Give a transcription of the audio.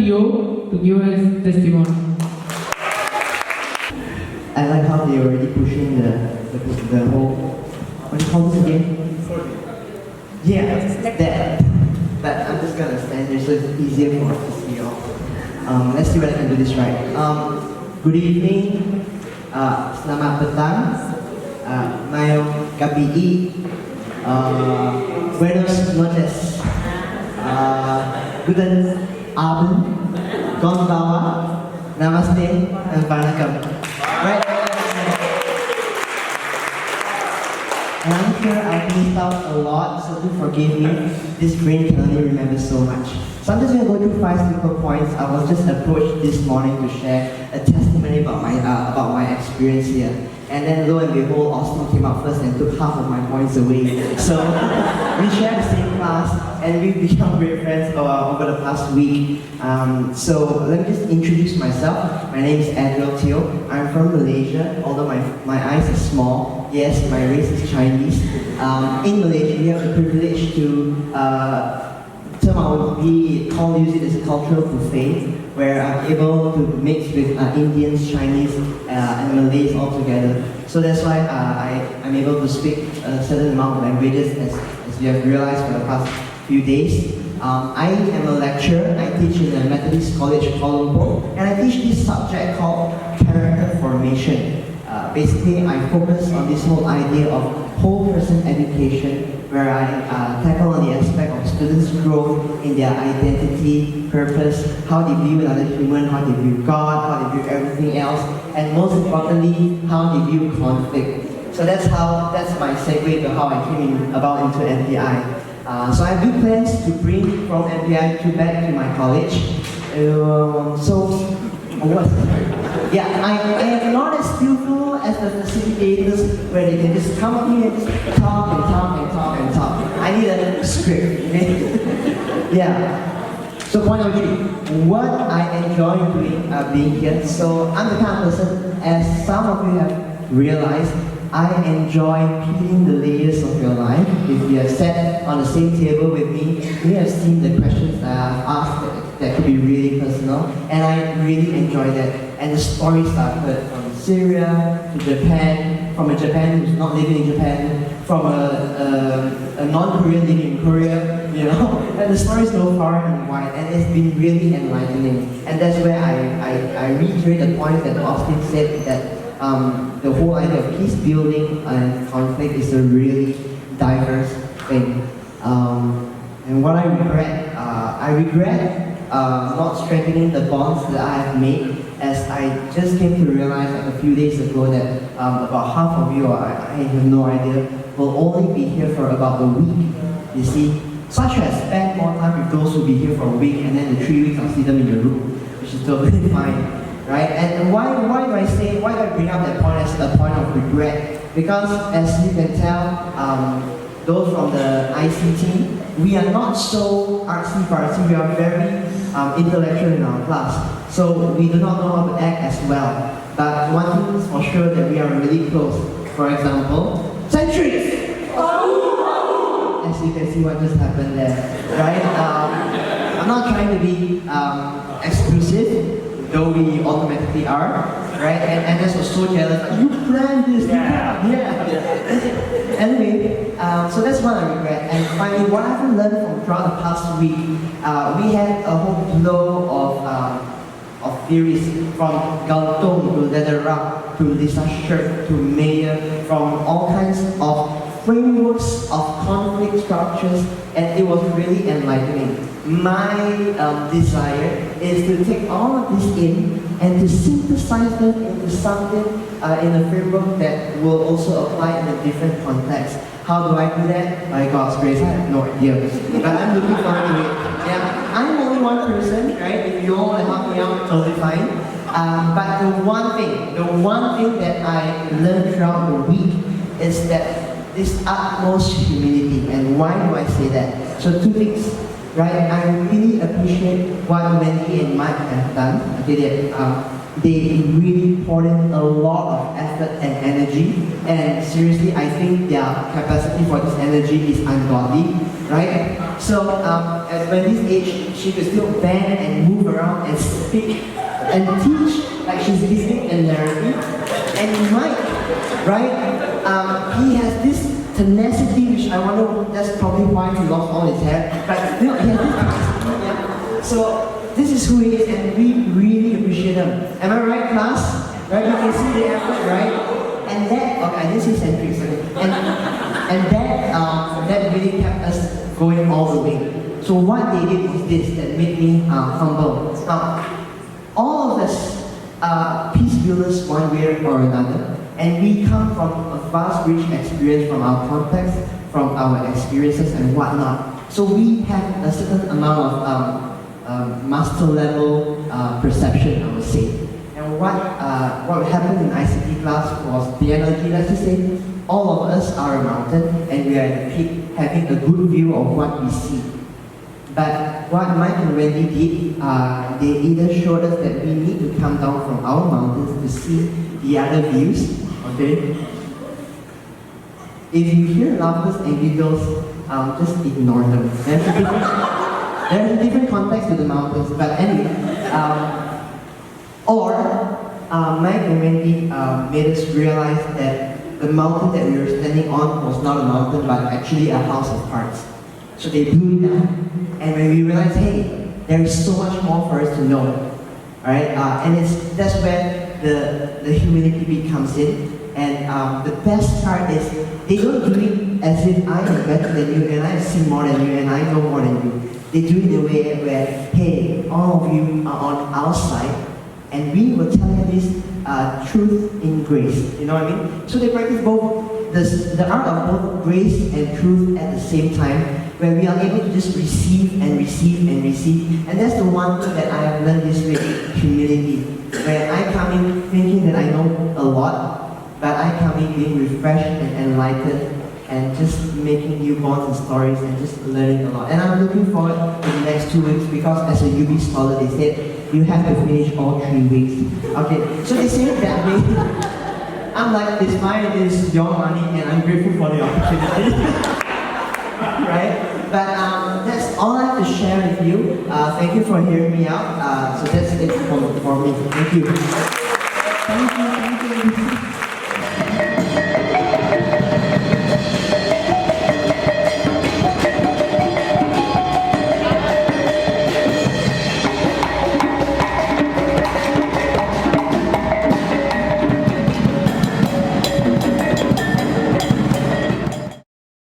Teo to give us testimony. I like how they already pushing the whole, what do you call this again? Yeah, that. But I'm just gonna stand here so it's easier for us to see y'all. Let's see whether I can do this right. Good evening, selamat petang, mayong gabi, buenos noches, guten abend, konbanwa, namaste, and vanakkam. Right? And I'm sure I've missed out a lot, so do forgive me. This brain can only remember so much. So I'm just going to go through 5 simple points. I was just approached this morning to share a testimony about my experience here. And then lo and behold, Austin came up first and took half of my points away. So we share the same class and we've become great friends over the past week. So let me just introduce myself. My name is Edryll Teo. I'm from Malaysia, although my eyes are small. Yes, my race is Chinese. In Malaysia, we have the privilege to use it as a cultural buffet, where I'm able to mix with Indians, Chinese, and Malays all together. So that's why I'm able to speak a certain amount of languages, as you have realized for the past few days. I am a lecturer. I teach in the Methodist College Kuala Lumpur, and I teach this subject called character formation. Basically, I focus on this whole idea of whole person education, where I tackle on the aspect of students' growth in their identity, purpose, how they view another human, how they view God, how they view everything else, and most importantly, how they view conflict. So that's my segue to how I came into MPI. So I do plans to bring from MPI back to my college. Yeah, I am not as skillful as the facilitators where they can just come up here and just talk and talk and talk and talk. I need a script, okay? Yeah. So point number 3, what I enjoy doing being here. So I'm the kind of person, as some of you have realized, I enjoy peeling the layers of your life. If you have sat on the same table with me, you have seen the questions that I've asked that could be really personal, and I really enjoy that. And the stories I've heard from Syria to Japan, from a Japan who's not living in Japan, from a non-Korean living in Korea, you know, and the stories go far and wide, and it's been really enlightening. And that's where I reiterate the point that Austin said, that the whole idea of peace building and conflict is a really diverse thing. And what I regret not strengthening the bonds that I have made, as I just came to realize like a few days ago that about half of you, or I have no idea, will only be here for about a week. You see, so I should have spent more time with those who will be here for a week, and then the 3 weeks I'll see them in the room, which is totally fine. Right? And why do I bring up that point as a point of regret? Because as you can tell, those from the ICT, we are not so artsy-fartsy, we are very intellectual in our class. So we do not know how to act as well. But one thing is for sure that we are really close. For example, centuries! As you can see what just happened there. Right? I'm not trying to be exclusive, though we automatically are, right? And Anders was so jealous, like, you planned this, yeah. Anyway, so that's what I regret. And finally, what I've learned from throughout the past week, we had a whole flow of theories, from Galtung to Lederach to Lisa Shirk to Mayer, from all kinds of frameworks of conflict structures, and it was really enlightening. My desire is to take all of this in and to synthesize them into something in a framework that will also apply in a different context. How do I do that? By God's grace, I have no idea. But I'm looking forward to it. Yeah, I'm only one person, right? If you all want to help me out, totally fine. But the one thing that I learned throughout the week is that this utmost humility. And why do I say that? So 2 things. Right, I really appreciate what Wendy and Mike have done. Okay, they really poured in a lot of effort and energy, and seriously, I think their capacity for this energy is ungodly, right? So when this age, she could still bend and move around and speak and teach like she's giving a narrative. And Mike, right? He has this tenacity, which I wonder that's probably why he lost all his hair. But no, he has this tenacity. Yeah. So this is who he is, and we really appreciate him. Am I right, class? Right? You can see the effort, right? And that, okay, I didn't say centuries, and that really kept us going all the way. So what they did was this that made me humble. Now, all of us are peace builders one way or another, and we come from a vast, rich experience from our context, from our experiences and whatnot. So we have a certain amount of master level perception, I would say. And what happened in ICT class was the analogy, let's just say, all of us are a mountain and we are at the peak having a good view of what we see. But what Mike and Wendy did, they either showed us that we need to come down from our mountains to see the other views, okay? If you hear laughter and giggles, just ignore them. There's a different context to the mountains, but anyway. Mike and Wendy made us realize that the mountain that we were standing on was not a mountain, but actually a house of cards. So they blew it down. And when we realized, hey, there is so much more for us to know, right? And that's where the humility comes in. And the best part is they don't do it as if I am better than you, and I have seen more than you, and I know more than you. They do it in a way where, hey, all of you are on our side, and we will tell you this truth in grace. You know what I mean? So they practice both the art of both grace and truth at the same time, where we are able to just receive and receive and receive. And that's the one thing that I have learned this week, humility. Where I come in thinking that I know a lot, but I come in being refreshed and enlightened and just making new bonds and stories and just learning a lot. And I'm looking forward to the next 2 weeks because as a UB scholar, they said, you have to finish all 3 weeks. Okay, so they say it that way. I'm like, this money is your money and I'm grateful for the opportunity. Right? But that's all I have to share with you. Thank you for hearing me out. So that's it for me. Thank you. Thank you.